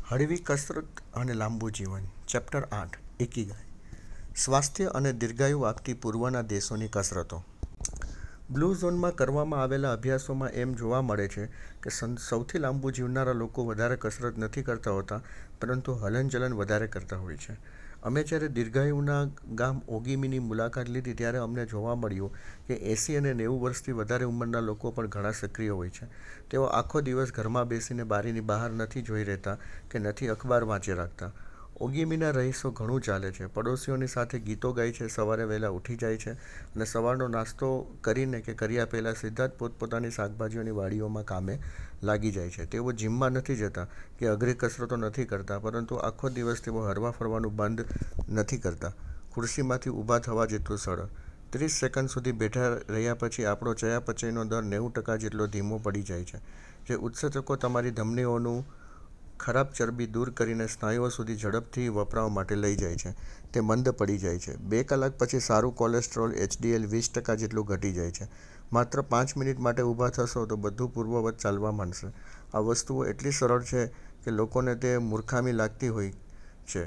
હળવી કસરત અને લાંબુ જીવન ચેપ્ટર 8 ઇકિગાઈ સ્વાસ્થ્ય અને દીર્ઘાયુ આપતી પૂર્વના દેશોની કસરતો. બ્લુ ઝોનમાં કરવામાં આવેલા અભ્યાસોમાં એમ જોવા મળે છે કે સૌથી લાંબુ જીવનારા લોકો વધારે કસરત નથી કરતા હોતા, પરંતુ હલનચલન વધારે કરતા હોય છે. અમે જ્યારે દીર્ઘાયુના ગામ ઓગીમીની મુલાકાત લીધી ત્યારે અમને જોવા મળ્યું કે 80 અને 90 વર્ષથી વધારે ઉંમરના લોકો પણ ઘણા સક્રિય હોય છે. તેઓ આખો દિવસ ઘરમાં બેસીને બારીની બહાર નથી જોઈ રહેતા કે નથી અખબાર વાંચી રાખતા. ઓગીમીના રહીશો ઘણું ચાલે છે, પડોશીઓની સાથે ગીતો ગાય છે, સવારે વહેલા ઉઠી જાય છે અને સવારનો નાસ્તો કરીને કે કર્યા પહેલાં સીધા જ પોતપોતાની શાકભાજીઓની વાડીઓમાં કામે લાગી જાય છે. તેઓ જિમમાં નથી જતા કે અઘરી કસરતો નથી કરતા, પરંતુ આખો દિવસ તેઓ હરવા ફરવાનું બંધ નથી કરતા. ખુરશીમાંથી ઊભા થવા જેટલું સરળ. 30 સેકન્ડ સુધી બેઠા રહ્યા પછી આપણો ચયાપચયનો દર 90% જેટલો ધીમો પડી જાય છે. જે ઉત્સેચકો તમારી ધમનીઓનું ખરાબ ચરબી દૂર કરીને સ્નાયુઓ સુધી ઝડપથી વપરાવ માટે લઈ જાય છે, તે મંદ પડી જાય છે. 2 કલાક પછી સારું કોલેસ્ટ્રોલ HDL 20% જેટલું ઘટી જાય છે. માત્ર 5 મિનિટ માટે ઊભા થશો તો બધું પૂર્વવત ચાલવા માંડશે. આ વસ્તુઓ એટલી સરળ છે કે લોકોને તે મૂર્ખામી લાગતી હોય છે.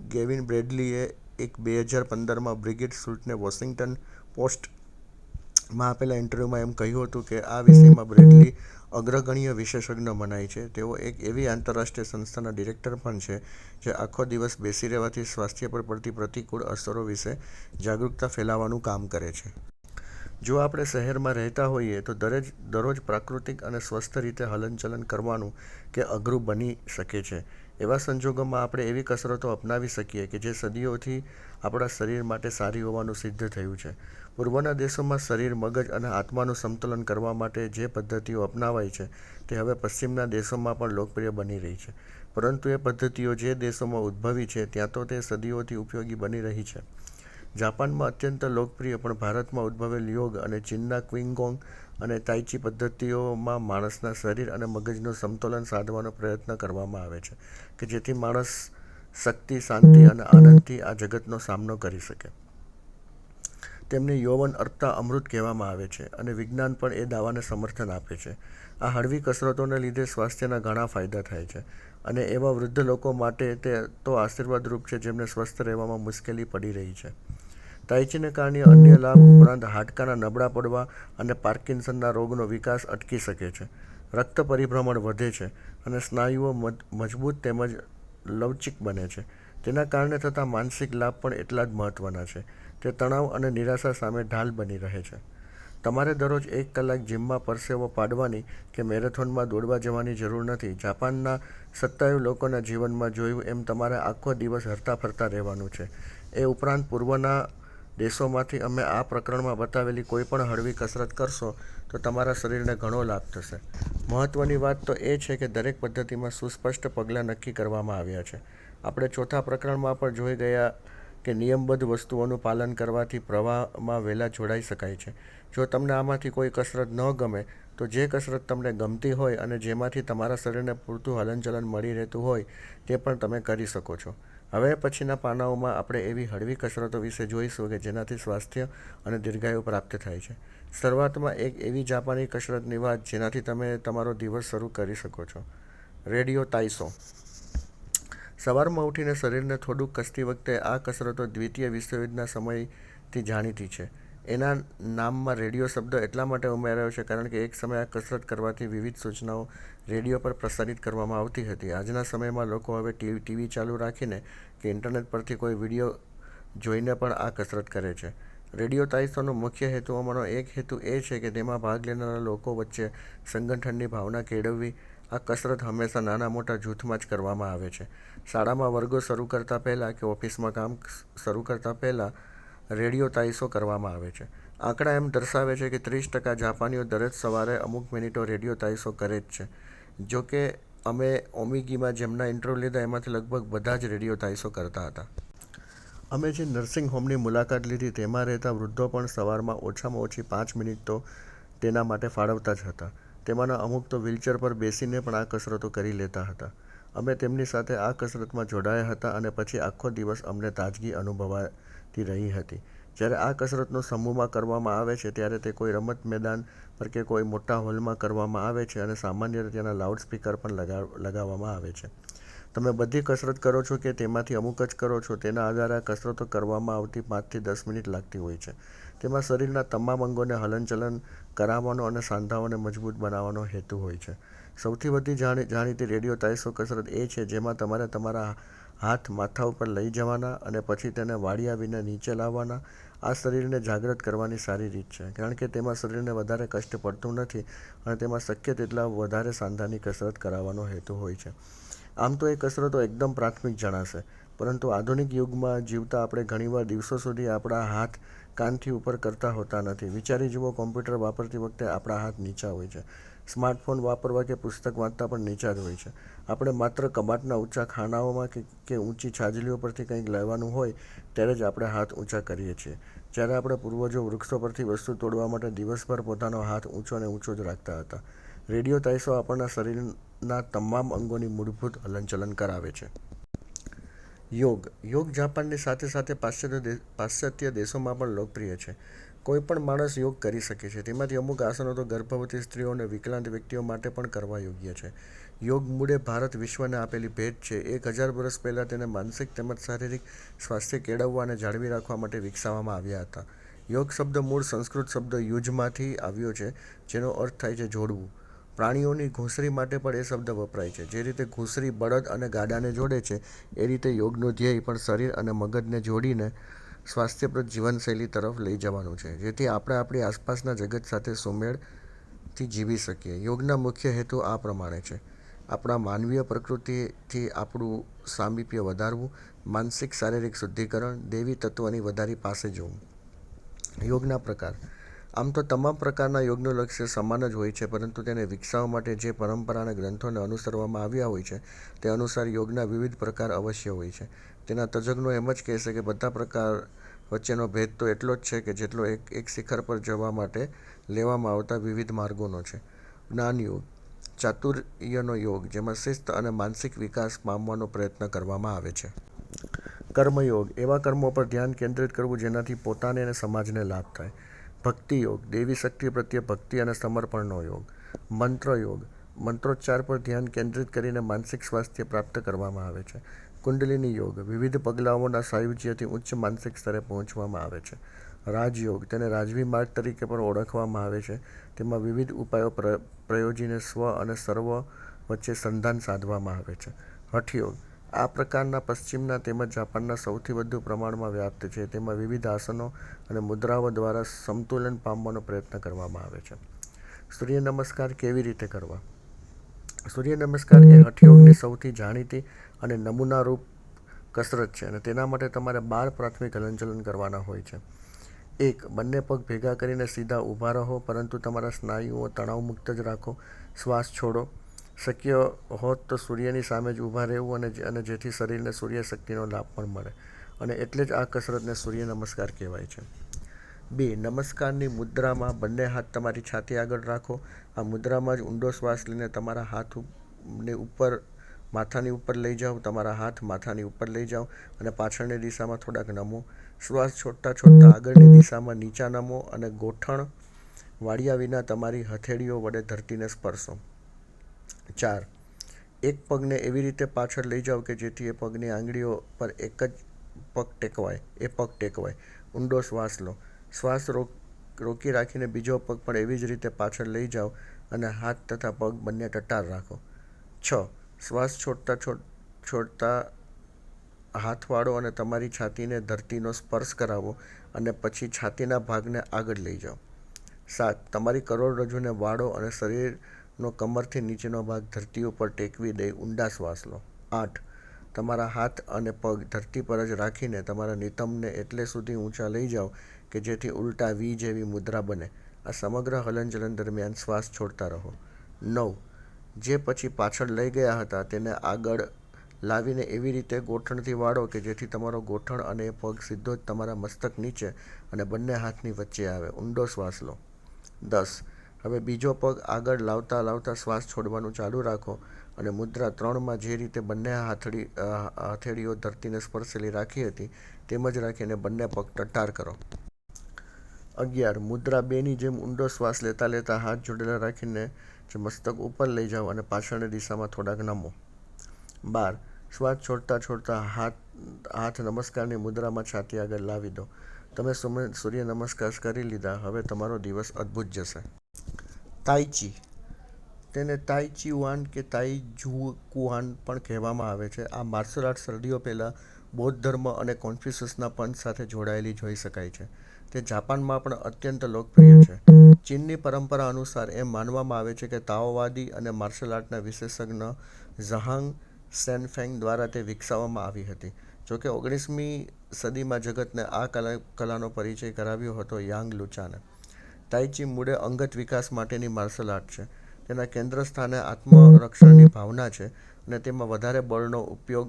ગેવિન બ્રેડલીએ એક 2015માં બ્રિગિટ શુલ્ટને વોશિંગ્ટન પોસ્ટમાં આપેલા ઇન્ટરવ્યૂમાં એમ કહ્યું હતું કે આ વિષયમાં બ્રેડલી અગ્રગણ્ય વિશેષજ્ઞ મનાય છે. તેઓ એક એવી આંતરરાષ્ટ્રીય સંસ્થાના ડિરેક્ટર પણ છે જે આખો દિવસ બેસી રહેવાથી સ્વાસ્થ્ય પર પડતી પ્રતિકૂળ અસરો વિશે જાગૃતતા ફેલાવવાનું કામ કરે છે. જો આપણે શહેરમાં રહેતા હોઈએ તો દરરોજ પ્રાકૃતિક અને સ્વસ્થ રીતે હલનચલન કરવાનું કે અઘરું બની શકે છે. એવા સંજોગોમાં આપણે એવી કસરતો અપનાવી શકીએ કે જે સદીઓથી આપણા શરીર માટે સારી હોવાનું સિદ્ધ થયું છે. પૂર્વના દેશોમાં શરીર, મગજ અને આત્માનું સમતોલન કરવા માટે જે પદ્ધતિઓ અપનાવાય છે તે હવે પશ્ચિમના દેશોમાં પણ લોકપ્રિય બની રહી છે. પરંતુ એ પદ્ધતિઓ જે દેશોમાં ઉદ્ભવી છે ત્યાં તો તે સદીઓથી ઉપયોગી બની રહી છે. જાપાનમાં અત્યંત લોકપ્રિય પણ ભારતમાં ઉદ્ભવેલ યોગ અને ચીનના ક્વિગોંગ અને તાઇચી પદ્ધતિઓમાં માણસના શરીર અને મગજનું સમતોલન સાધવાનો પ્રયત્ન કરવામાં આવે છે કે જેથી માણસ શક્તિ, શાંતિ અને આનંદથી આ જગતનો સામનો કરી શકે. તેમને યૌવન અર્પતા અમૃત કહેવામાં આવે છે અને વિજ્ઞાન પણ એ દાવાને સમર્થન આપે છે. આ હળવી કસરતોને લીધે સ્વાસ્થ્યના ઘણા ફાયદા થાય છે અને એવા વૃદ્ધ લોકો માટે તે તો આશીર્વાદરૂપ છે જેમને સ્વસ્થ રહેવામાં મુશ્કેલી પડી રહી છે. તાઇચીને કારણે અન્ય લાભ ઉપરાંત હાડકાના નબળા પડવા અને પાર્કિન્સનના રોગનો વિકાસ અટકી શકે છે. રક્ત પરિભ્રમણ વધે છે અને સ્નાયુઓ મજબૂત તેમજ લવચીક બને છે. તેના કારણે થતા માનસિક લાભ પણ એટલા જ મહત્ત્વના છે. તે તણાવ અને નિરાશા સામે ઢાલ બની રહે છે. તમારે દરરોજ 1 કલાક જિમમાં પરસેવો પાડવાની કે મેરેથોનમાં દોડવા જવાની જરૂર નથી. જાપાનના 27 લોકોના જીવનમાં જોયું એમ તમારે આખો દિવસ હરતા ફરતા રહેવાનું છે. એ ઉપરાંત પૂર્વના દેશોમાંથી અમે આ પ્રકરણમાં બતાવેલી કોઈ પણ હળવી કસરત કરશો તો તમારા શરીરને ઘણો લાભ થશે. મહત્ત્વની વાત તો એ છે કે દરેક પદ્ધતિમાં સુસ્પષ્ટ પગલાં નક્કી કરવામાં આવ્યા છે. આપણે ચોથા પ્રકરણમાં પણ જોઈ ગયા કે નિયમબદ્ધ વસ્તુઓનું પાલન કરવાથી પ્રવાહમાં વહેલા જોડાઈ શકાય છે. જો તમને આમાંથી કોઈ કસરત ન ગમે તો જે કસરત તમને ગમતી હોય અને જેમાંથી તમારા શરીરને પૂરતું હલનચલન મળી રહેતું હોય તે પણ તમે કરી શકો છો. હવે પછીના પાનાઓમાં આપણે એવી હળવી કસરતો વિશે જોઈશું કે જેનાથી સ્વાસ્થ્ય અને દીર્ઘાયુ પ્રાપ્ત થાય છે. શરૂઆતમાં એક એવી જાપાની કસરતની વાત જેનાથી તમે તમારો દિવસ શરૂ કરી શકો છો. રેડિયો તાઇસો. સવારમાં ઉઠીને શરીરને થોડુંક કસતી વખતે આ કસરતો દ્વિતીય વિશ્વયુદ્ધના સમયથી જાણીતી છે. એના નામમાં રેડિયો શબ્દ એટલા માટે ઉમેરાયો છે કારણ કે એક સમયે આ કસરત કરવાથી વિવિધ સૂચનાઓ રેડિયો પર પ્રસારિત કરવામાં આવતી હતી. આજના સમયમાં લોકો હવે ટીવી ચાલુ રાખીને કે ઇન્ટરનેટ પરથી કોઈ વિડીયો જોઈને પણ આ કસરત કરે છે. રેડિયો તાઇસોનો મુખ્ય હેતુઓમાંનો એક હેતુ એ છે કે તેમાં ભાગ લેનારા લોકો વચ્ચે સંગઠનની ભાવના કેળવવી. આ કસરત હંમેશા નાના મોટા જૂથમાં જ કરવામાં આવે છે. શાળામાં વર્ગો શરૂ કરતા પહેલાં કે ઓફિસમાં કામ શરૂ કરતા પહેલાં રેડિયો તાઇસો કરવામાં આવે છે. આંકડા એમ દર્શાવે છે કે 30% જાપાનીઓ દરરોજ સવારે અમુક મિનિટો રેડિયો તાઇસો કરે જ છે. જો કે અમે ઓમિગીમાં જેમના ઇન્ટરવ્યૂ લીધા એમાંથી લગભગ બધા જ રેડિયો તાઇસો કરતા હતા. અમે જે નર્સિંગ હોમની મુલાકાત લીધી તેમાં રહેતા વૃદ્ધો પણ સવારમાં ઓછામાં ઓછી 5 મિનિટ તો તેના માટે ફાળવતા જ હતા. તેમાંના અમુક તો વ્હીલચેર પર બેસીને પણ આ કસરતો કરી લેતા હતા. અમે તેમની સાથે આ કસરતમાં જોડાયા હતા અને પછી આખો દિવસ અમને તાજગી અનુભવાતી રહી હતી. જ્યારે આ કસરતનો સમૂહમાં કરવામાં આવે છે ત્યારે તે કોઈ રમત મેદાન પર કે કોઈ મોટા હોલમાં કરવામાં આવે છે અને સામાન્ય રીતે તેના લાઉડસ્પીકર પણ લગાવવામાં આવે છે. તમે બધી કસરત કરો છો કે તેમાંથી અમુક જ કરો છો તેના આધારે આ કસરતો કરવામાં આવતી 5 થી 10 મિનિટ લાગતી હોય છે. તેમાં શરીરના તમામ અંગોને હલનચલન કરાવવાનો અને સાંધાઓને મજબૂત બનાવવાનો હેતુ હોય છે. સૌથી વધુ જાણીતી રેડિયો તાઇસો કસરત એ છે જેમાં તમારે તમારા હાથ માથા ઉપર લઈ જવાના અને પછી તેને વાળ્યા વિના નીચે લાવવાના. આ શરીરને જાગૃત કરવાની સારી રીત છે કારણ કે તેમાં શરીરને વધારે કષ્ટ પડતું નથી અને તેમાં શક્ય તેટલા વધારે સાંધાની કસરત કરાવવાનો હેતુ હોય છે. આમ તો એ કસરતો એકદમ પ્રાથમિક જણાશે, પરંતુ આધુનિક યુગમાં જીવતા આપણે ઘણીવાર દિવસો સુધી આપણા હાથ કાનથી ઉપર કરતા હોતા નથી. વિચારી જુઓ, કોમ્પ્યુટર વાપરતી વખતે આપણા હાથ નીચા હોય છે. સ્માર્ટફોન વાપરવા કે પુસ્તક વાંચતા પણ નીચા જ હોય છે. આપણે માત્ર કબાટના ઊંચા ખાનાઓમાં કે ઊંચી છાજલીઓ પરથી કંઈક લેવાનું હોય ત્યારે જ આપણે હાથ ઊંચા કરીએ છીએ. જ્યારે આપણા પૂર્વજો વૃક્ષો પરથી વસ્તુ તોડવા માટે દિવસભર પોતાનો હાથ ઊંચો ને ઊંચો જ રાખતા હતા. રેડિયો તાઇસો આપણના શરીરના તમામ અંગોની મૂળભૂત હલનચલન કરાવે છે. યોગ જાપાનની સાથે સાથે પાશ્ચાત્ય દેશોમાં પણ લોકપ્રિય છે. કોઈ પણ માણસ યોગ કરી શકે છે. તેમાંથી અમુક આસનો તો ગર્ભવતી સ્ત્રીઓ અને વિકલાંગ વ્યક્તિઓ માટે પણ કરવા યોગ્ય છે. યોગ મૂળે ભારત વિશ્વને આપેલી ભેટ છે. 1000 વર્ષ પહેલાં તેને માનસિક તેમજ શારીરિક સ્વાસ્થ્ય કેળવવા અને જાળવી રાખવા માટે વિકસાવવામાં આવ્યા હતા. યોગ શબ્દ મૂળ સંસ્કૃત શબ્દ યુજમાંથી આવ્યો છે, જેનો અર્થ થાય છે જોડવું. પ્રાણીઓની ઘૂંસરી માટે પણ એ શબ્દ વપરાય છે. જે રીતે ઘૂંસરી બળદ અને ગાડાને જોડે છે, એ રીતે યોગનું ધ્યેય પણ શરીર અને મગજને જોડીને સ્વાસ્થ્યપ્રદ જીવનશૈલી તરફ લઈ જવાનું છે, જેથી આપણે આપણી આસપાસના જગત સાથે સુમેળથી જીવી શકીએ. યોગના મુખ્ય હેતુ આ પ્રમાણે છે: આપણા માનવીય પ્રકૃતિથી આપણું સામીપ્ય વધારવું, માનસિક શારીરિક શુદ્ધિકરણ, દૈવી તત્વની વધારે પાસે જવું. યોગના પ્રકાર. આમ તો તમામ પ્રકારના યોગનું લક્ષ્ય સમાન જ હોય છે, પરંતુ તેને વિકસાવવા માટે જે પરંપરા અને ગ્રંથોને અનુસરવામાં આવ્યા હોય છે તે અનુસાર યોગના વિવિધ પ્રકાર અવશ્ય હોય છે. તેના તજજ્ઞો એમ જ કહેશે કે બધા પ્રકાર વચ્ચેનો ભેદ તો એટલો જ છે કે જેટલો એક શિખર પર જવા માટે લેવામાં આવતા વિવિધ માર્ગોનો છે. જ્ઞાન યોગ. ચાતુર્યનો યોગ, જેમાં શિસ્ત અને માનસિક વિકાસ પામવાનો પ્રયત્ન કરવામાં આવે છે. કર્મયોગ. એવા કર્મો પર ધ્યાન કેન્દ્રિત કરવું જેનાથી પોતાને અને સમાજને લાભ થાય. ભક્તિ યોગ. દેવી શક્તિ પ્રત્યે ભક્તિ અને સમર્પણનો યોગ. મંત્ર યોગ. મંત્રોચ્ચાર પર ધ્યાન કેન્દ્રિત કરીને માનસિક સ્વાસ્થ્ય પ્રાપ્ત કરવામાં આવે છે. કુંડલિની યોગ. વિવિધ પગલાઓના સાયુજ્યથી ઉચ્ચ માનસિક સ્તરે પહોંચવામાં આવે છે. રાજયોગ. તેને રાજવી માર્ગ તરીકે પણ ઓળખવામાં આવે છે. તેમાં વિવિધ ઉપાયો પ્રયોજીને સ્વ અને સર્વ વચ્ચે સંધાન સાધવામાં આવે છે. હઠયોગ. આ પ્રકારના પશ્ચિમના તેમજ જાપાનના સૌથી વધુ પ્રમાણમાં વ્યાપ્ત છે. તેમાં વિવિધ આસનો અને મુદ્રાઓ દ્વારા સમતુલન પામવાનો પ્રયત્ન કરવામાં આવે છે. સૂર્ય નમસ્કાર કેવી રીતે કરવા? સૂર્ય નમસ્કાર એ હઠયોગની સૌથી જાણીતી અને નમૂનારૂપ કસરત છે અને તેના માટે તમારે 12 પ્રાથમિક હલનચલન કરવાના હોય છે. 1. બંને પગ ભેગા કરીને સીધા ઊભા રહો, પરંતુ તમારા સ્નાયુઓ તણાવમુક્ત જ રાખો. શ્વાસ છોડો. શક્ય હોત તો સૂર્યની સામે જ ઊભા રહેવું અને જેથી શરીરને સૂર્યશક્તિનો લાભ પણ મળે, અને એટલે જ આ કસરતને સૂર્ય નમસ્કાર કહેવાય છે. 2. નમસ્કારની મુદ્રામાં બંને હાથ તમારી છાતી આગળ રાખો. આ મુદ્રામાં જ ઊંડો શ્વાસ લઈને તમારા હાથને ઉપર માથાની ઉપર લઈ જાઓ. તમારા હાથ માથાની ઉપર લઈ જાઓ અને પાછળની દિશામાં થોડાક નમો. શ્વાસ છોડતા આગળની દિશામાં નીચા નમો અને ગોઠણ વાળ્યા વિના તમારી હથેળીઓ વડે ધરતીને સ્પર્શો. 4. એક પગને એવી રીતે પાછળ લઈ જાઓ કે જેથી એ પગની આંગળીઓ પર એક જ પગ ટેકવાય. ઊંડો શ્વાસ લો. શ્વાસ રોકી રાખીને બીજો પગ પણ એવી જ રીતે પાછળ લઈ જાઓ અને હાથ તથા પગ બંને ટટ્ટાર રાખો. 6. શ્વાસ છોડતા હાથ વાળો અને તમારી છાતીને ધરતીનો સ્પર્શ કરાવો અને પછી છાતીના ભાગને આગળ લઈ જાઓ. 7. તમારી કરોડરજ્જુને વાળો અને શરીરનો કમરથી નીચેનો ભાગ ધરતી ઉપર ટેકવી દઈ ઊંડા શ્વાસ લો. 8. તમારા હાથ અને પગ ધરતી પર જ રાખીને તમારા નિતંબને એટલે સુધી ઊંચા લઈ જાઓ કે જેથી ઉલટા વી જેવી મુદ્રા બને. આ સમગ્ર હલનચલન દરમિયાન શ્વાસ છોડતા રહો. 9. જે પછી પાછળ લઈ ગયા હતા તેને આગળ લાવીને એવી રીતે ગોઠણથી વાળો કે જેથી તમારો ગોઠણ અને એ પગ સીધો જ તમારા મસ્તક નીચે અને બંને હાથની વચ્ચે આવે. ઊંડો શ્વાસ લો. 10. હવે બીજો પગ આગળ લાવતા શ્વાસ છોડવાનું ચાલુ રાખો અને મુદ્રા 3માં જે રીતે બંને હથેળીઓ ધરતીને સ્પર્શેલી રાખી હતી તેમ જ રાખીને બંને પગ ટટ્ટાર કરો. 11. મુદ્રા 2ની જેમ ઊંડો શ્વાસ લેતા લેતા હાથ જોડેલા રાખીને મસ્તક ઉપર લઈ જાઓ અને પાછળની દિશામાં થોડાક નમો. 12. શ્વાસ છોડતા છોડતા હાથ નમસ્કારની મુદ્રામાં છાતી આગળ લાવી દો. તમે સૂર્ય નમસ્કાર કરી લીધા. હવે તમારો દિવસ અદ્ભુત જશે. તાઈ ચી, તેને તાઈ ચી યુઆન કે તાઈ જુ કુઆન પણ કહેવામાં આવે છે. આ માર્શલ આર્ટ સદીઓ પહેલાં બૌદ્ધ ધર્મ અને કોન્ફ્યુશિયસના પંથ સાથે જોડાયેલી જોઈ શકાય છે. તે જાપાનમાં પણ અત્યંત લોકપ્રિય છે. ચીનની પરંપરા અનુસાર એમ માનવામાં આવે છે કે તાઓવાદી અને માર્શલ આર્ટના વિશેષજ્ઞ ઝહાંગ સેનફેંગ દ્વારા તે વિકસાવવામાં આવી હતી. જોકે 19મી સદીમાં જગતને આ કલાનો પરિચય કરાવ્યો હતો યાંગ લુચાને. તાઈ ચી મૂળે અંગત વિકાસ માટેની માર્શલ આર્ટ છે. તેના કેન્દ્ર સ્થાને આત્મરક્ષણની ભાવના છે અને તેમાં વધારે બળનો ઉપયોગ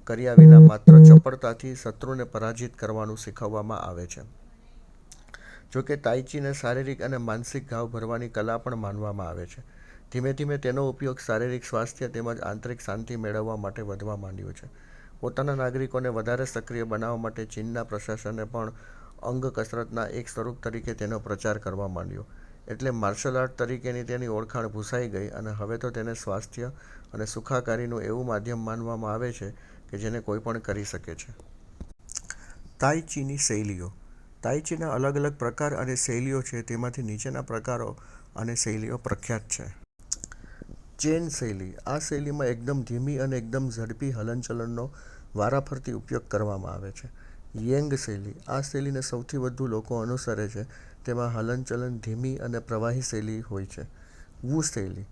કર્યા વિના માત્ર ચપળતાથી શત્રુને પરાજિત કરવાનું શીખવવામાં આવે છે. જોકે તાઈ ચીને શારીરિક અને માનસિક ઘાવ ભરવાની કલા પણ માનવામાં આવે છે. ધીમે ધીમે તેનો ઉપયોગ શારીરિક સ્વાસ્થ્ય તેમજ આંતરિક શાંતિ મેળવવા માટે વધવા માંડ્યો છે. પોતાના નાગરિકોને વધારે સક્રિય બનાવવા માટે ચીનના પ્રશાસને પણ અંગ કસરતના એક સ્વરૂપ તરીકે તેનો પ્રચાર કરવા માંડ્યો. એટલે માર્શલ આર્ટ તરીકેની તેની ઓળખાણ ભૂસાઈ ગઈ અને હવે તો તેને સ્વાસ્થ્ય અને સુખાકારીનું એવું માધ્યમ માનવામાં આવે છે કે જેને કોઈ પણ કરી શકે છે. તાઈ ચીની શૈલીઓ. તાઈ ચીના અલગ અલગ પ્રકાર અને શૈલીઓ છે. તેમાંથી નીચેના પ્રકારો અને શૈલીઓ પ્રખ્યાત છે. ચેન શૈલી. આ શૈલીમાં એકદમ ધીમી અને એકદમ ઝડપી હલનચલનનો વારાફરતી ઉપયોગ કરવામાં આવે છે. યેંગ શૈલી. આ શૈલીને સૌથી વધુ લોકો અનુસરે છે. તેમાં હલનચલન ધીમી અને પ્રવાહી શૈલી હોય છે. વુ શૈલી.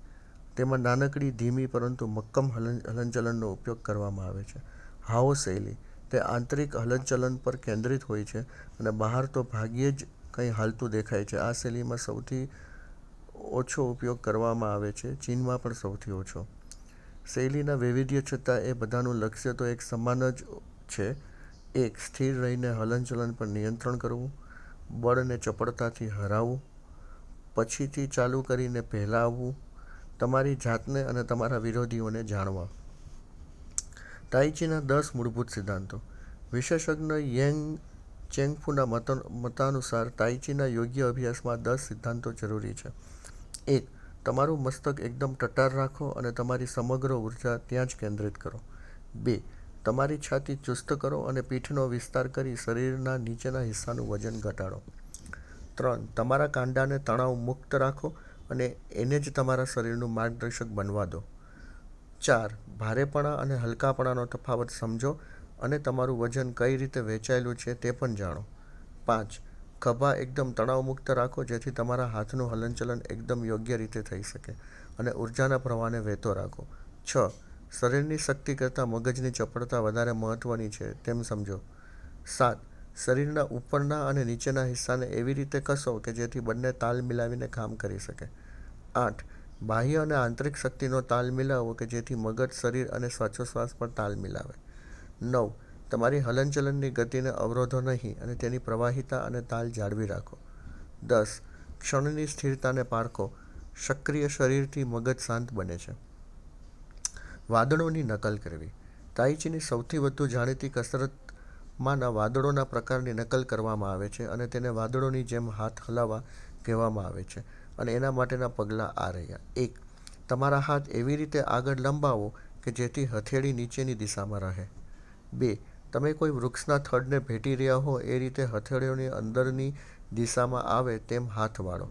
તેમાં નાનકડી ધીમી પરંતુ મક્કમ હલનચલનનો ઉપયોગ કરવામાં આવે છે. હાઓ શૈલી. તે આંતરિક હલનચલન પર કેન્દ્રિત હોય છે અને બહાર તો ભાગ્યે જ કંઈ હાલતું દેખાય છે. આ શૈલીમાં સૌથી ઓછો ઉપયોગ કરવામાં આવે છે. ચીનમાં પણ સૌથી ઓછો. શૈલીના વૈવિધ્ય છતાં એ બધાનું લક્ષ્ય તો એક સમાન જ છે. 1. સ્થિર રહીને હલનચલન પર નિયંત્રણ કરવું. બળને ચપળતાથી હરાવવું. પછીથી ચાલુ કરીને પહેલાં આવવું. તમારી જાતને અને તમારા વિરોધીઓને જાણવા. તાઈ ચીના 10 મૂળભૂત સિદ્ધાંતો. વિશેષજ્ઞ યેંગ ચેંગફુના મતાનુસાર તાઈ ચીના યોગ્ય અભ્યાસમાં 10 સિદ્ધાંતો જરૂરી છે. 1. તમારું મસ્તક એકદમ ટટ્ટાર રાખો અને તમારી સમગ્ર ઉર્જા ત્યાં જ કેન્દ્રિત કરો. 2. તમારી છાતી ચુસ્ત કરો અને પીઠનો વિસ્તાર કરી શરીરના નીચેના હિસ્સાનું વજન ઘટાડો. 3. તમારા કાંડાને તણાવ મુક્ત રાખો અને એને જ તમારા શરીરનું માર્ગદર્શક બનવા દો. 4. ભારેપણા અને હલકાપણાનો તફાવત સમજો અને તમારું વજન કઈ રીતે વહેંચાયેલું છે તે પણ જાણો. 5. ખભા એકદમ તણાવમુક્ત રાખો જેથી તમારા હાથનું હલનચલન એકદમ યોગ્ય રીતે થઈ શકે અને ઉર્જાના પ્રવાહને વહેતો રાખો. 6. શરીરની શક્તિ કરતાં મગજની ચપળતા વધારે મહત્વની છે તેમ સમજો. 7. શરીરના ઉપરના અને નીચેના હિસ્સાને એવી રીતે કસો કે જેથી બંને તાલ મિલાવીને કામ કરી શકે. 8. બાહ્ય અને આંતરિક શક્તિનો તાલ મિલાવો કે જેથી મગજ, શરીર અને શ્વાસોચ્છ્વાસ પર તાલ મિલાવે. 9. તમારી હલનચલનની ગતિને અવરોધો નહીં અને તેની પ્રવાહિતા અને તાલ જાળવી રાખો. 10. ક્ષણની સ્થિરતાને પારખો. સક્રિય શરીરથી મગજ શાંત બને છે. વાદળોની નકલ કરવી. તાઈ ચીની સૌથી વધુ જાણીતી કસરતમાંના વાદળોના પ્રકારની નકલ કરવામાં આવે છે અને તેને વાદળોની જેમ હાથ હલાવવા કહેવામાં આવે છે અને એના માટેના પગલાં આ રહ્યા. 1. તમારા હાથ એવી રીતે આગળ લંબાવો કે જેથી હથેળી નીચેની દિશામાં રહે. 2. તમે કોઈ વૃક્ષના થડને ભેટી રહ્યા હો એ રીતે હથેળીઓની અંદરની દિશામાં આવે તેમ હાથ વાળો.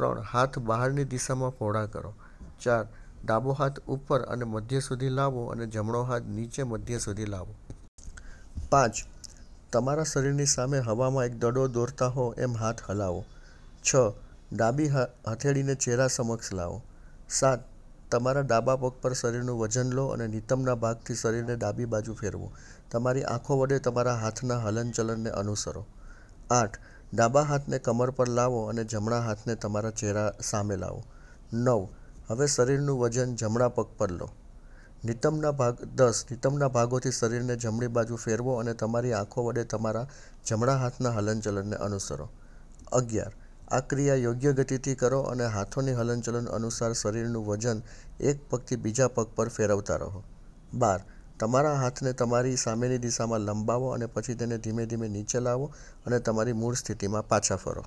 3. હાથ બહારની દિશામાં પહોળા કરો. 4. ડાબો હાથ ઉપર અને મધ્ય સુધી લાવો અને જમણો હાથ નીચે મધ્ય સુધી લાવો. 5. તમારા શરીરની સામે હવામાં એક દડો દોરતા હો એમ હાથ હલાવો. 6. ડાબી હથેળીને ચહેરા સમક્ષ લાવો. 7. તમારા ડાબા પગ પર શરીરનું વજન લો અને નિતંબના ભાગથી શરીરને ડાબી બાજુ ફેરવો. તમારી આંખો વડે તમારા હાથના હલનચલનને અનુસરો. 8. ડાબા હાથને કમર પર લાવો અને જમણા હાથને તમારા ચહેરા સામે લાવો. 9. હવે શરીરનું વજન જમણા પગ પર લો. 10. નિતંબના ભાગોથી શરીરને જમણી બાજુ ફેરવો અને તમારી આંખો વડે તમારા જમણા હાથના હલનચલનને અનુસરો. 11. આ ક્રિયા યોગ્ય ગતિથી કરો અને હાથોની હલનચલન અનુસાર શરીરનું વજન એક પગથી બીજા પગ પર ફેરવતા રહો. 12. તમારા હાથને તમારી સામેની દિશામાં લંબાવો અને પછી તેને ધીમે ધીમે નીચે લાવો અને તમારી મૂળ સ્થિતિમાં પાછા ફરો.